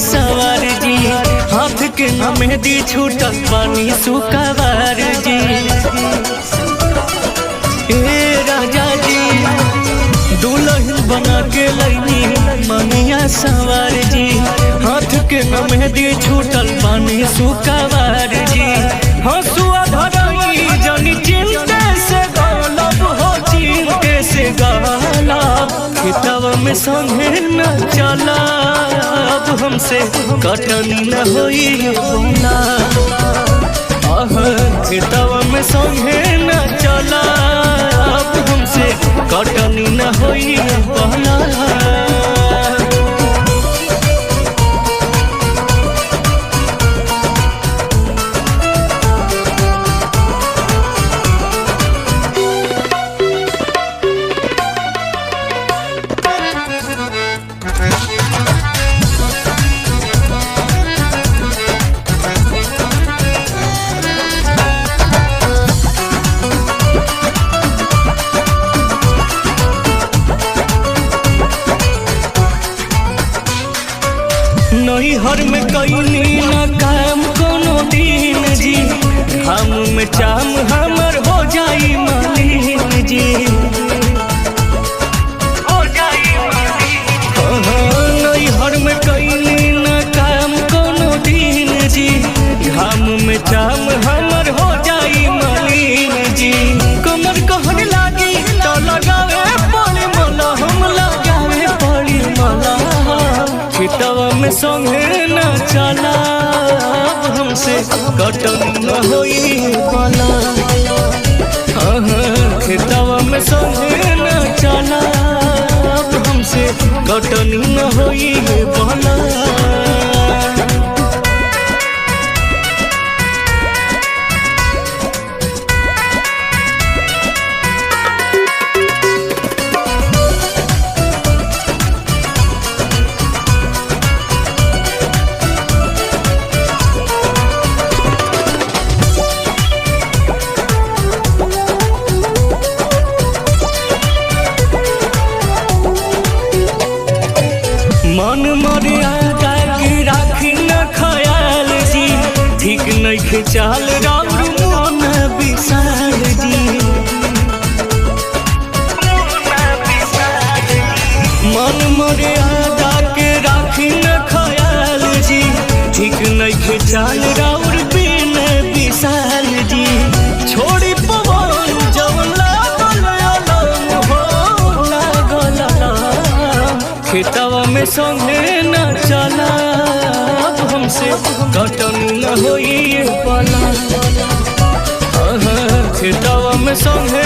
सवार जी, हाथ के न मेहंदी छूटल पानी सुखवार जी। ए राजा जी दुल्हन बना के लैनी मनिया सवार जी, हाथ के न मेहंदी छूटल पानी सुखवार जी। हंसुआ धरई जनी चिंते से गलब हो, चिंते से गलब। खेतवा में संगे न चला अब हमसे कटनी न होई बोला। खेतवा में संगे न चला अब हमसे कटनी न होई बोला। नैहर में कैनी न काम कोनो दिन जी, हम में चाम हमर हो जाई मालिन जी। नैहर में कैनी न काम कोनो दिन जी, हम में चाम हमर हो जाई मालिन जी। कमर कहर लागी तो लगावे पड़ी मला, हम लगावे पड़ी मला। खेतवा में संगे न चला अब हमसे कटनी न होई बोला। खेतवा में संगे न चला अब हमसे कटनी न होई बोला। मन मर्यादा की राखी न ख्याल जी, ठीक नहीं चाल राउर मन विशाल जी। मन मर्यादा के राखी न ख्याल जी, ठीक नहीं चाल राउर बिन विशाल जी। छोड़ी पवन जवन लागल अलम हो लागल अलम। खेतवा में संगे न चला अब हमसे कटनी न होई पाला। खेतवा में संगे